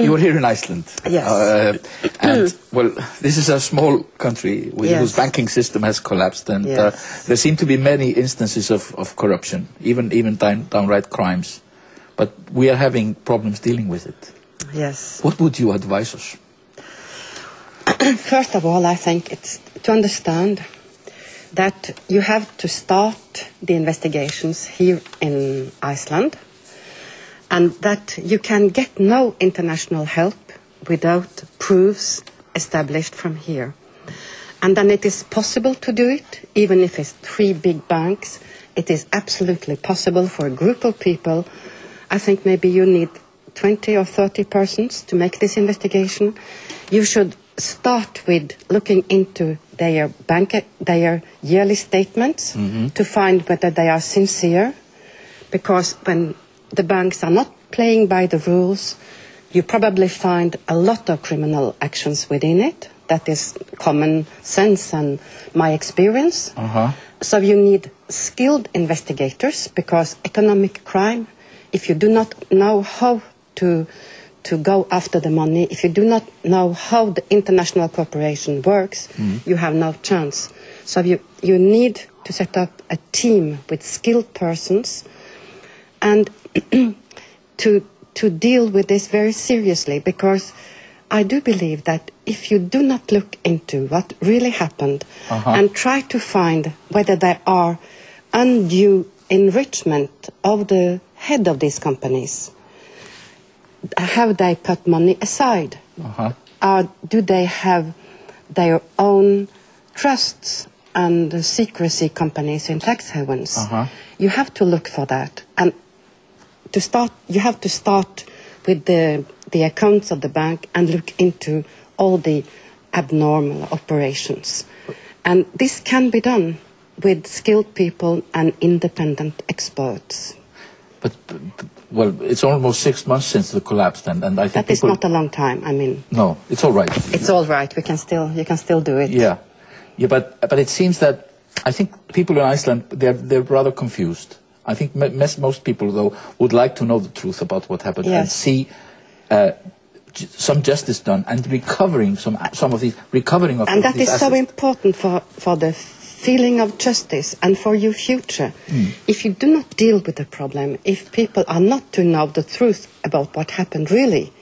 You're here in Iceland. Yes. And, well, this is a small country whose banking system has collapsed, and there seem to be many instances of corruption, even downright crimes. But we are having problems dealing with it. Yes. What would you advise us? First of all, I think it's to understand that you have to start the investigations here in Iceland, and that you can get no international help without proofs established from here. And then it is possible to do it, even if it's 3 big banks. It is absolutely possible for a group of people. I think maybe you need 20 or 30 persons to make this investigation. You should start with looking into their yearly statements to find whether they are sincere, because when the banks are not playing by the rules, you probably find a lot of criminal actions within it. That is common sense and my experience. So you need skilled investigators, because economic crime, if you do not know how to go after the money, if you do not know how the international cooperation works, you have no chance. So you need to set up a team with skilled persons and to deal with this very seriously, because I do believe that if you do not look into what really happened and try to find whether there are undue enrichment of the head of these companies, have they put money aside? Or do they have their own trusts and secrecy companies in tax havens? You have to look for that. And to start, you have to start with the accounts of the bank and look into all the abnormal operations. And this can be done with skilled people and independent experts. But well, it's almost 6 months since the collapse, and I think that is not a long time. I mean, no, it's all right. It's all right. You can still do it. Yeah, but it seems that I think people in Iceland, they're rather confused. I think most people, though, would like to know the truth about what happened and see some justice done and recovering some of these assets. And that is so important for the feeling of justice and for your future. If you do not deal with the problem, if people are not to know the truth about what happened really,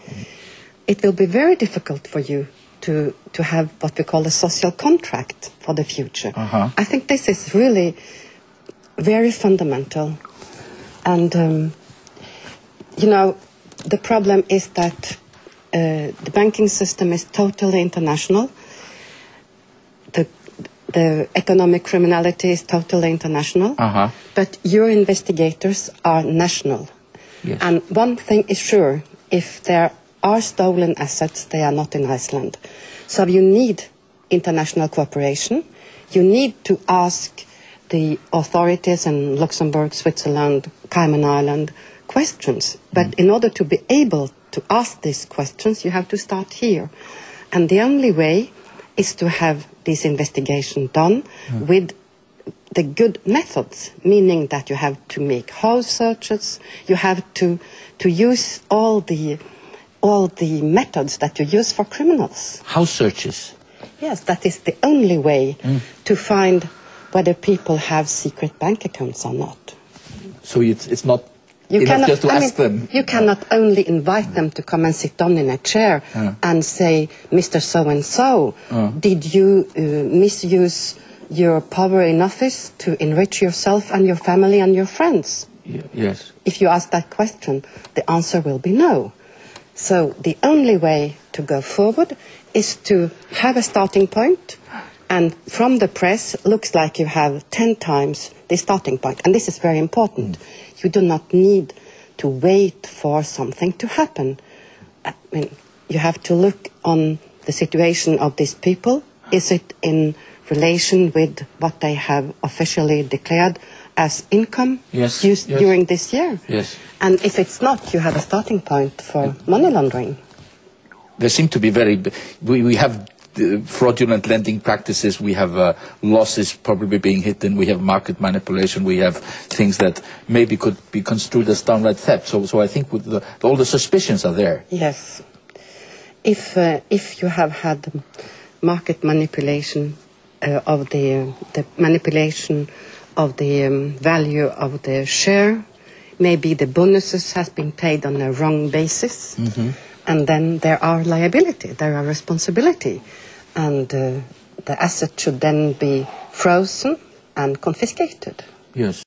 it will be very difficult for you to have what we call a social contract for the future. I think this is really very fundamental. And, you know, the problem is that the banking system is totally international. The economic criminality is totally international. But your investigators are national. And one thing is sure, if there are stolen assets, they are not in Iceland. So you need international cooperation. You need to ask the authorities in Luxembourg, Switzerland, Cayman Island questions. But in order to be able to ask these questions, you have to start here. And the only way is to have this investigation done with the good methods, meaning that you have to make house searches, you have to use all the methods that you use for criminals. House searches? Yes, that is the only way to find whether people have secret bank accounts or not. So it's not enough just to ask them? You cannot only invite them to come and sit down in a chair and say, Mr. So-and-so, did you misuse your power in office to enrich yourself and your family and your friends? Yes. If you ask that question, the answer will be no. So the only way to go forward is to have a starting point, and from the press, looks like you have 10 times the starting point. And this is very important. You do not need to wait for something to happen. I mean, you have to look on the situation of these people. Is it in relation with what they have officially declared as income used during this year? Yes. And if it's not, you have a starting point for money laundering. There seem to be we have fraudulent lending practices, we have losses probably being hidden, we have market manipulation, we have things that maybe could be construed as downright theft. So I think with all the suspicions are there. Yes. if you have had market manipulation of the manipulation of the value of the share, maybe the bonuses has been paid on a wrong basis, and then there are liability, there are responsibility, and the asset should then be frozen and confiscated. Yes.